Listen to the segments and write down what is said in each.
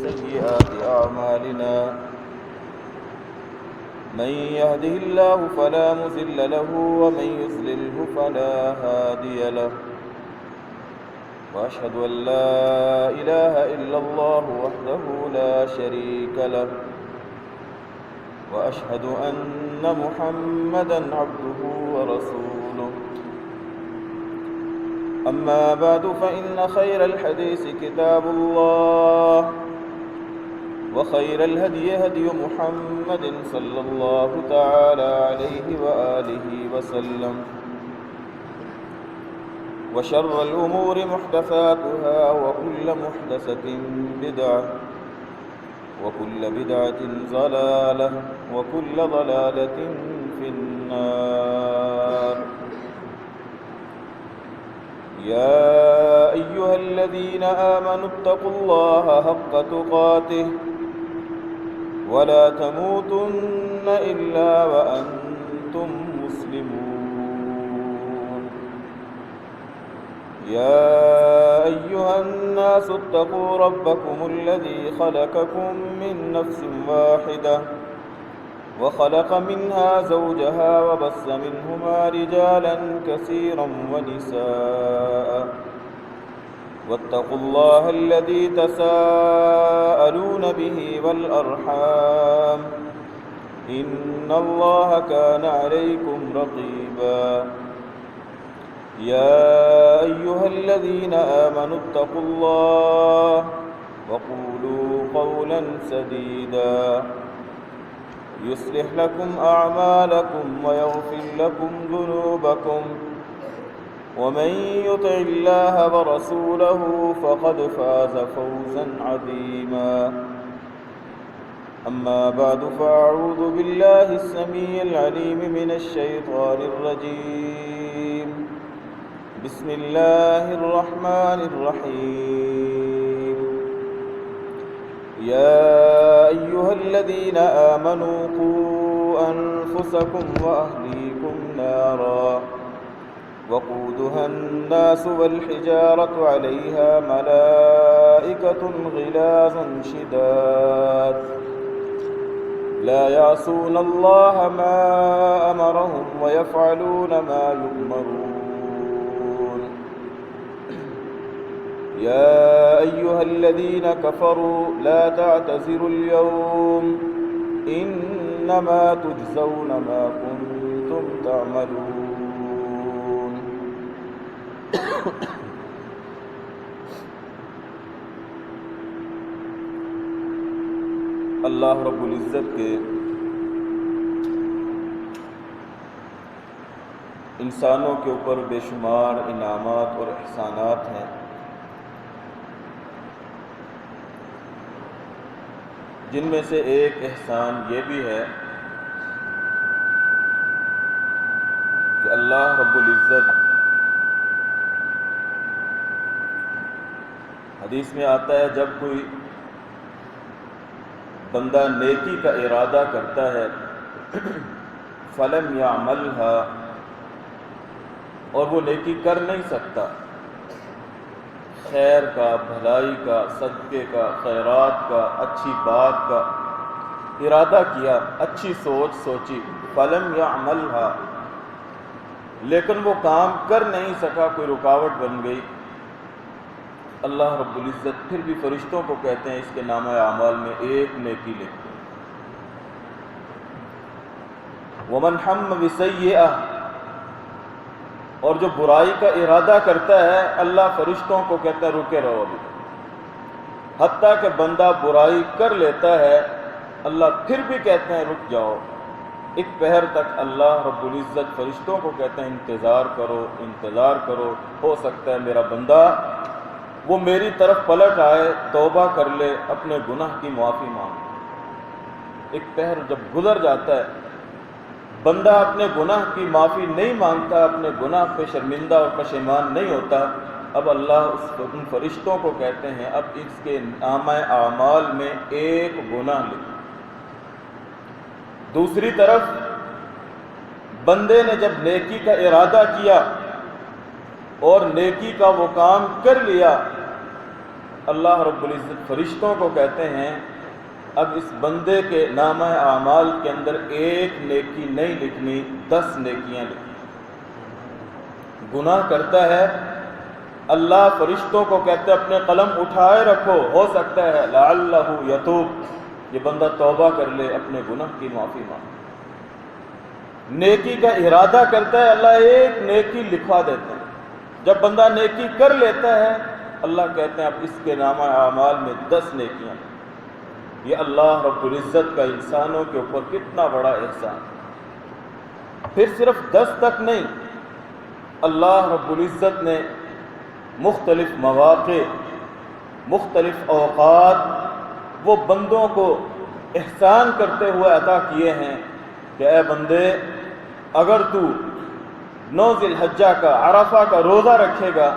سيئات أعمالنا من يهده الله فلا مضل له ومن يضلله فلا هادي له وأشهد أن لا إله إلا الله وحده لا شريك له وأشهد أن محمدًا عبده ورسوله أما بعد فإن خير الحديث كتاب الله وخير الهدي هدي محمد صلى الله تعالى عليه وآله وسلم وشر الأمور محدثاتها وكل محدثة بدعة وكل بدعة ضلالة وكل ضلالة في النار يا أيها الذين آمنوا اتقوا الله حق تقاته ولا تموتن إلا وأنتم مسلمون يا أيها الناس اتقوا ربكم الذي خلقكم من نفس واحدة وخلق منها زوجها وبث منهما رجالا كثيرا ونساء واتقوا الله الذي تساءلون به والأرحام إن الله كان عليكم رقيبا يا أيها الذين آمنوا اتقوا الله وقولوا قولا سديدا يصلح لكم أعمالكم ويغفر لكم ذنوبكم ومن يطع الله ورسوله فقد فاز فوزا عظيما أما بعد فأعوذ بالله السميع العليم من الشيطان الرجيم بسم الله الرحمن الرحيم يا أيها الذين آمنوا قوا أنفسكم وأهليكم نارا وقودها الناس والحجارة عليها ملائكة غلاظ شداد لا يعصون الله ما أمرهم ويفعلون ما يؤمرون يا أيها الذين كفروا لا تعتذروا اليوم إنما تجزون ما كنتم تعملون اللہ رب العزت کے انسانوں کے اوپر بے شمار انعامات اور احسانات ہیں۔ جن میں سے ایک احسان یہ بھی ہے کہ اللہ رب العزت حدیث میں آتا ہے جب کوئی بندہ نیکی کا ارادہ کرتا ہے فلم یعملھا اور وہ نیکی کر نہیں سکتا، خیر کا، بھلائی کا، صدقے کا، خیرات کا، اچھی بات کا ارادہ کیا، اچھی سوچ سوچی، فلم یعملھا لیکن وہ کام کر نہیں سکا، کوئی رکاوٹ بن گئی، اللہ رب العزت پھر بھی فرشتوں کو کہتے ہیں اس کے نامہ اعمال میں ایک نیکی لکھتے ہیں۔ ومن ہم بسیئہ اور جو برائی کا ارادہ کرتا ہے اللہ فرشتوں کو کہتا ہے رکے رہو ابھی، حتیٰ کہ بندہ برائی کر لیتا ہے اللہ پھر بھی کہتے ہیں رک جاؤ، ایک پہر تک اللہ رب العزت فرشتوں کو کہتے ہیں انتظار کرو انتظار کرو، ہو سکتا ہے میرا بندہ وہ میری طرف پلٹ آئے، توبہ کر لے، اپنے گناہ کی معافی مانگے۔ ایک پہر جب گزر جاتا ہے بندہ اپنے گناہ کی معافی نہیں مانگتا، اپنے گناہ پہ شرمندہ اور پشیمان نہیں ہوتا، اب اللہ ان فرشتوں کو کہتے ہیں اب اس کے نامہ اعمال میں ایک گناہ لکھو۔ دوسری طرف بندے نے جب نیکی کا ارادہ کیا اور نیکی کا وہ کام کر لیا اللہ رب العزت فرشتوں کو کہتے ہیں اب اس بندے کے نامہ اعمال کے اندر ایک نیکی نہیں لکھنی، 10 نیکیاں لکھنی۔ گناہ کرتا ہے، اللہ فرشتوں کو کہتے ہیں اپنے قلم اٹھائے رکھو، ہو سکتا ہے لعلہ یتوب، یہ بندہ توبہ کر لے، اپنے گناہ کی معافی مانگے۔ نیکی کا ارادہ کرتا ہے، اللہ ایک نیکی لکھوا دیتے ہیں۔ جب بندہ نیکی کر لیتا ہے، اللہ کہتے ہیں اب اس کے نامہ اعمال میں 10 نیکیاں۔ یہ اللہ رب العزت کا انسانوں کے اوپر کتنا بڑا احسان۔ پھر صرف 10 تک نہیں، اللہ رب العزت نے مختلف مواقع، مختلف اوقات وہ بندوں کو احسان کرتے ہوئے عطا کیے ہیں کہ اے بندے، اگر تو 9 ذی الحجہ کا، عرفہ کا روزہ رکھے گا،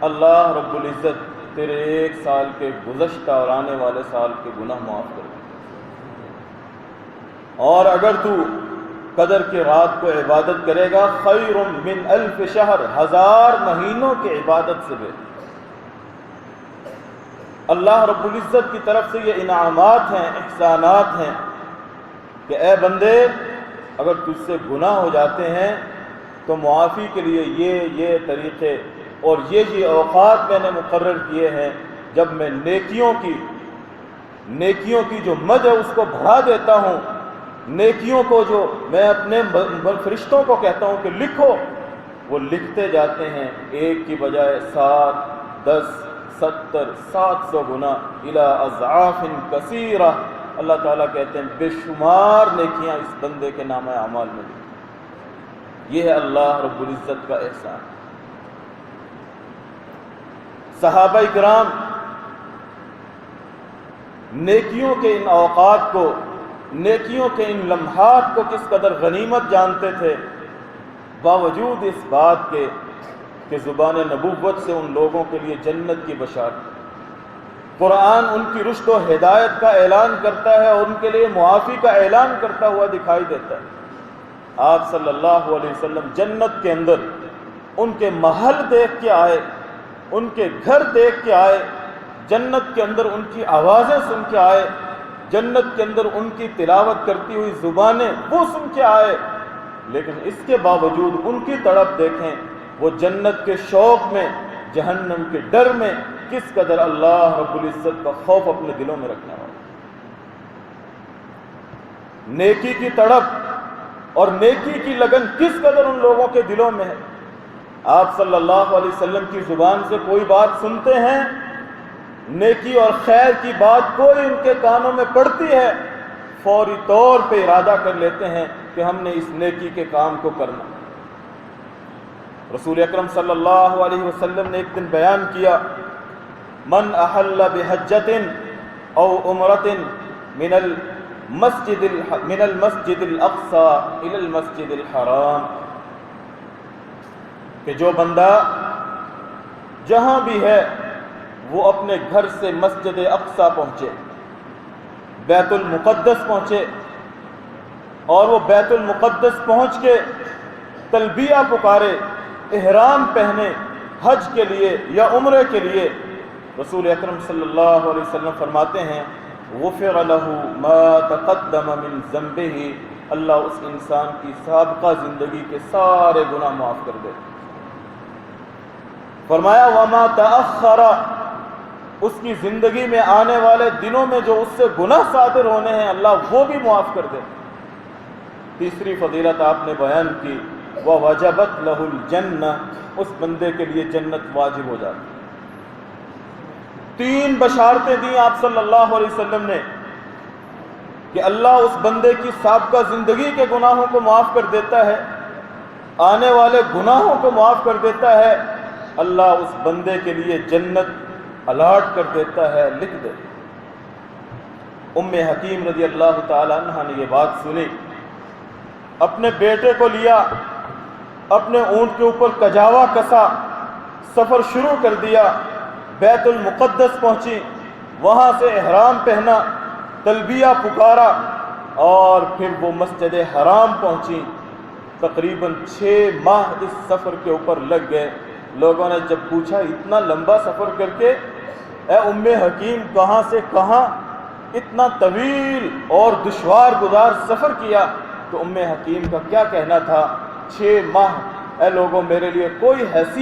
اللہ رب العزت تیرے 1 سال کے گزشتہ اور آنے والے سال کے گناہ معاف کر دے۔ اور اگر تو قدر کی رات کو عبادت کرے گا، خیر من 1000 شہر، 1000 مہینوں کی عبادت سے بہتر۔ اللہ رب العزت کی طرف سے یہ انعامات ہیں، احسانات ہیں کہ اے بندے، اگر تجھ سے گناہ ہو جاتے ہیں تو معافی کے لیے یہ طریقے اور یہ اوقات میں نے مقرر کیے ہیں، جب میں نیکیوں کی جو مد ہے اس کو بڑھا دیتا ہوں، نیکیوں کو جو میں اپنے فرشتوں کو کہتا ہوں کہ لکھو، وہ لکھتے جاتے ہیں، ایک کی بجائے 7، 10، 70، 700 گنا، الی اضعاف کثیرہ۔ اللہ تعالیٰ کہتے ہیں بے شمار نیکیاں اس بندے کے نامہ اعمال میں دی۔ یہ ہے اللہ رب العزت کا احسان۔ صحابہ کرام نیکیوں کے ان اوقات کو، نیکیوں کے ان لمحات کو کس قدر غنیمت جانتے تھے، باوجود اس بات کے کہ زبان نبوت سے ان لوگوں کے لیے جنت کی بشارت۔ قرآن ان کی رشد و ہدایت کا اعلان کرتا ہے اور ان کے لیے معافی کا اعلان کرتا ہوا دکھائی دیتا ہے۔ آپ صلی اللہ علیہ وسلم جنت کے اندر ان کے محل دیکھ کے آئے، ان کے گھر دیکھ کے آئے، جنت کے اندر ان کی آوازیں سن کے آئے، جنت کے اندر ان کی تلاوت کرتی ہوئی زبانیں وہ سن کے آئے، لیکن اس کے باوجود ان کی تڑپ دیکھیں، وہ جنت کے شوق میں، جہنم کے ڈر میں کس قدر اللہ رب العزت کا خوف اپنے دلوں میں رکھنے والا۔ نیکی کی تڑپ اور نیکی کی لگن کس قدر ان لوگوں کے دلوں میں ہے۔ آپ صلی اللہ علیہ وسلم کی زبان سے کوئی بات سنتے ہیں، نیکی اور خیر کی بات کوئی ان کے کانوں میں پڑتی ہے، فوری طور پہ ارادہ کر لیتے ہیں کہ ہم نے اس نیکی کے کام کو کرنا۔ رسول اکرم صلی اللہ علیہ وسلم نے ایک دن بیان کیا، من احل بحجۃ او عمرۃ من المسجد الاقصى الى المسجد الحرام، کہ جو بندہ جہاں بھی ہے وہ اپنے گھر سے مسجد اقصی پہنچے، بیت المقدس پہنچے، اور وہ بیت المقدس پہنچ کے تلبیہ پکارے، احرام پہنے حج کے لیے یا عمرے کے لیے، رسول اکرم صلی اللہ علیہ وسلم فرماتے ہیں غفر له ما تقدم من ذنبه، اللہ اس انسان کی سابقہ زندگی کے سارے گناہ معاف کر دے۔ فرمایا وما تأخر، اس کی زندگی میں آنے والے دنوں میں جو اس سے گناہ صادر ہونے ہیں اللہ وہ بھی معاف کر دے۔ تیسری فضیلت آپ نے بیان کی، وَوَجَبَتْ لَهُ الْجَنَّةُ، اس بندے کے لیے جنت واجب ہو جاتی۔ 3 بشارتیں دیں آپ صلی اللہ علیہ وسلم نے کہ اللہ اس بندے کی سابقہ زندگی کے گناہوں کو معاف کر دیتا ہے، آنے والے گناہوں کو معاف کر دیتا ہے، اللہ اس بندے کے لیے جنت الاٹ کر دیتا ہے، لکھ دے۔ ام حکیم رضی اللہ تعالی عنہ نے یہ بات سنی، اپنے بیٹے کو لیا، اپنے اونٹ کے اوپر کجاوا کسا، سفر شروع کر دیا، بیت المقدس پہنچی، وہاں سے احرام پہنا، تلبیہ پکارا، اور پھر وہ مسجد حرام پہنچی۔ تقریباً 6 ماہ اس سفر کے اوپر لگ گئے۔ لوگوں نے جب پوچھا اتنا لمبا سفر کر کے اے ام حکیم کہاں سے کہاں اتنا طویل اور دشوار گزار سفر کیا، تو ام حکیم کا کیا کہنا تھا، 6 ماہ اے لوگوں میرے لیے کوئی حیثیت